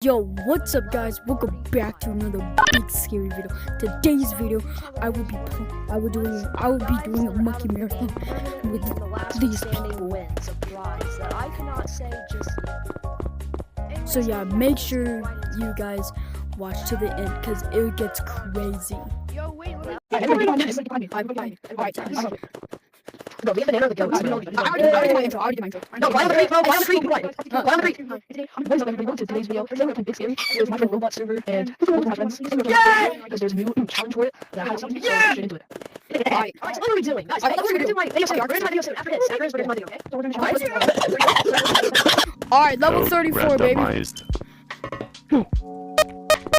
Yo, what's up guys? Welcome back to another big scary video. Today's video, I will be doing a monkey marathon with these people. So yeah, make sure you guys watch to the end because it gets crazy. Yo, wait. Bro, we have banana or the goat. I already did my intro. No, why on the creek, bro? Why on the creek? Why on the creek? What is up, everybody? Welcome to today's video. Today we're playing Big Scary. It was my friend Robot server, and one of my friends. Because there's a new challenge for it that I have something, so let's get into it. Alright, so what are we doing? Guys, we're gonna do my video soon. We're gonna do my video soon. After this, we're gonna do my video, okay? So we're gonna Alright, level 34, baby.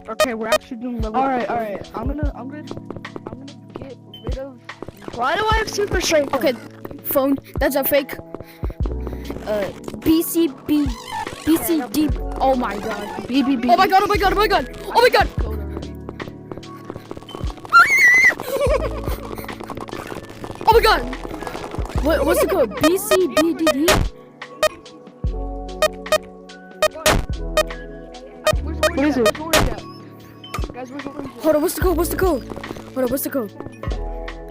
Okay, we're actually doing level. Alright. I'm gonna get rid of. Why do I have super strength? Okay, phone. That's a fake. BCD. Oh my god. BBB. Oh my god. Oh my god. What's the code? BCBDD? What is it? Guys, Hold on, what's the code?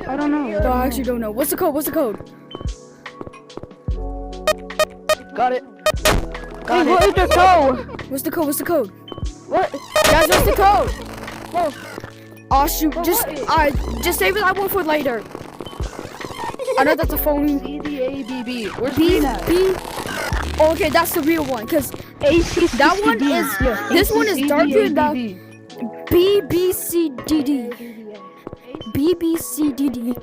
I don't know. No, I actually don't know. What's the code? Got it. What is the code? What's the code? What? Guys, what's the code? Whoa. Oh shoot, just save that one for later. I know that's a phone. CDABB. Where's B. that? Okay, that's the real one, cause ACCD. that one is. This one is darker than BBCDD. BBCDD.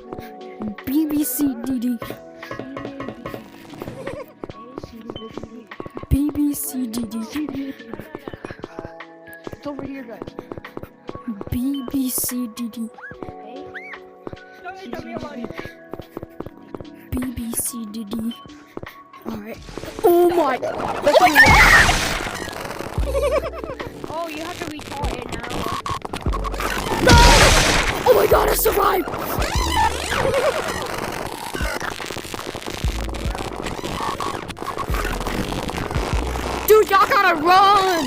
It's over here, guys. BBCDD. Alright. Oh my. Oh, you have to recall it now. Oh my god, I survived! Dude, y'all gotta run!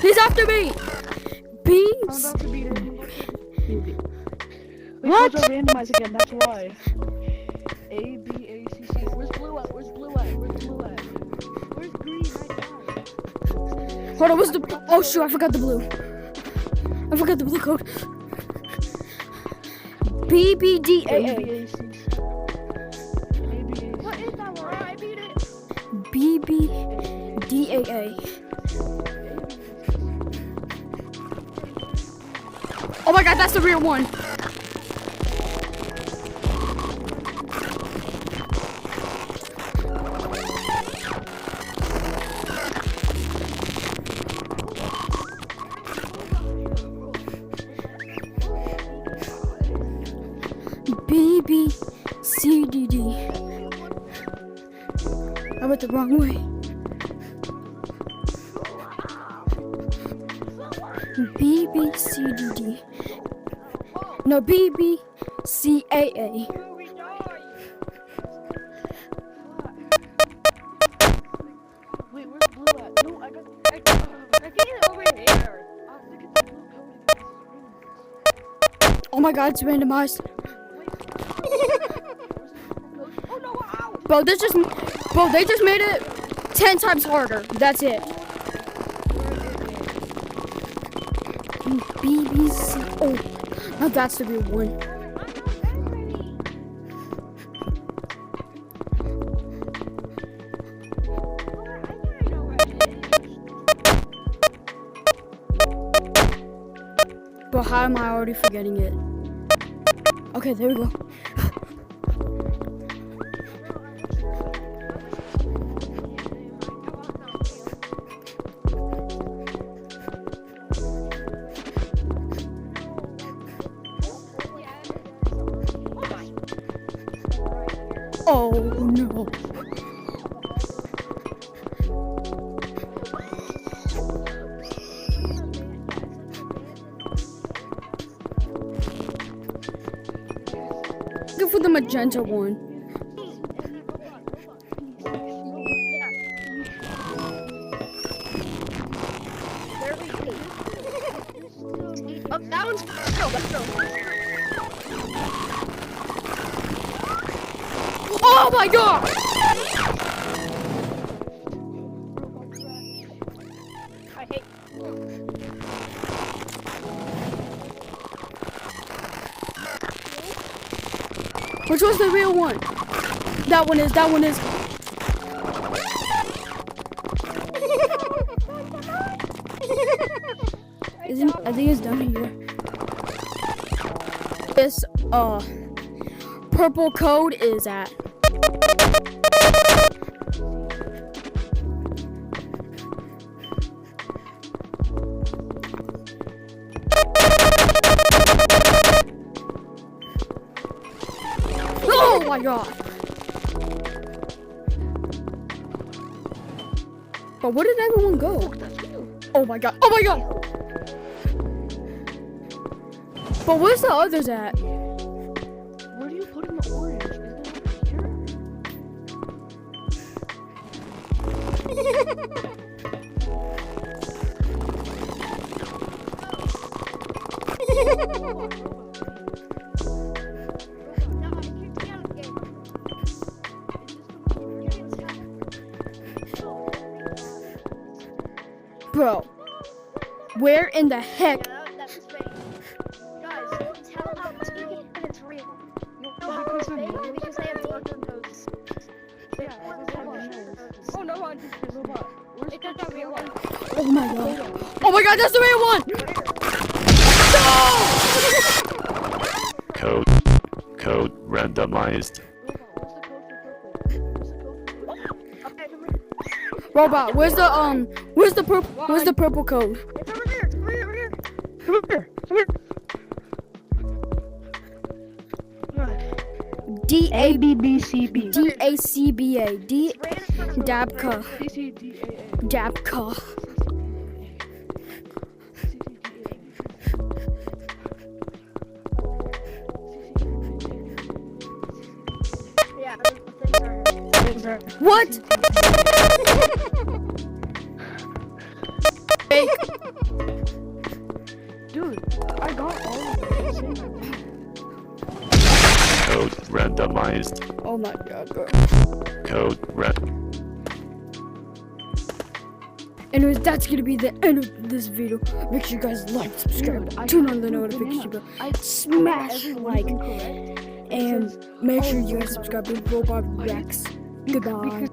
He's after me! I'm about to beat him. What? Those are randomized again, that's why. A, B, A, C, C. Where's blue at? Where's green right now? Hold on, what's the... Oh shoot, I forgot the blue. Code. BBDAA. What is that one? I beat it. BBDAA. Oh my god, that's the real one. BBCDD. I went the wrong way. BBCDD. No, BBCAA. Wait, where's blue at? No, I think it's over here. Look at the blue code. Oh my god, it's randomized. Oh no, ow! Bro, they just made it 10 times harder. That's it. BBC. Oh, now that's the real one. Bro, how am I already forgetting it? Okay, there we go. Oh no. Go for the magenta one. That one's true. That's true. Oh my god! I hate. Which one's the real one? That one is. I think it's down here. This purple code is at. Oh my god. But where did everyone go? Oh my god. Oh my god. But where's the others at? Where do you put in the orange? Is there a Bro, where in the heck? That's his face. Guys, tell them how it's fake and it's real. You know how because it's they're fake? not. Because they have deeper noses. They have Oh no, one. Robot. It's not the real one. Oh my god. Oh my god, that's the real one! Code randomized. Robot, where's the purple code? It's over there. It's over here. Come here. DACBA. It's random. Dabka. CCDAA. Dabka. Yeah, the things are. What? Fake. Dude, I got all of it. Code randomized. Oh my god, bro. Code ran. Anyways, that's gonna be the end of this video. Make sure you guys like, subscribe, Dude, I turn got on the two notification bell, bananas. smash like, Incorrect. and make sure you guys subscribe to Robot Rex. Goodbye. Because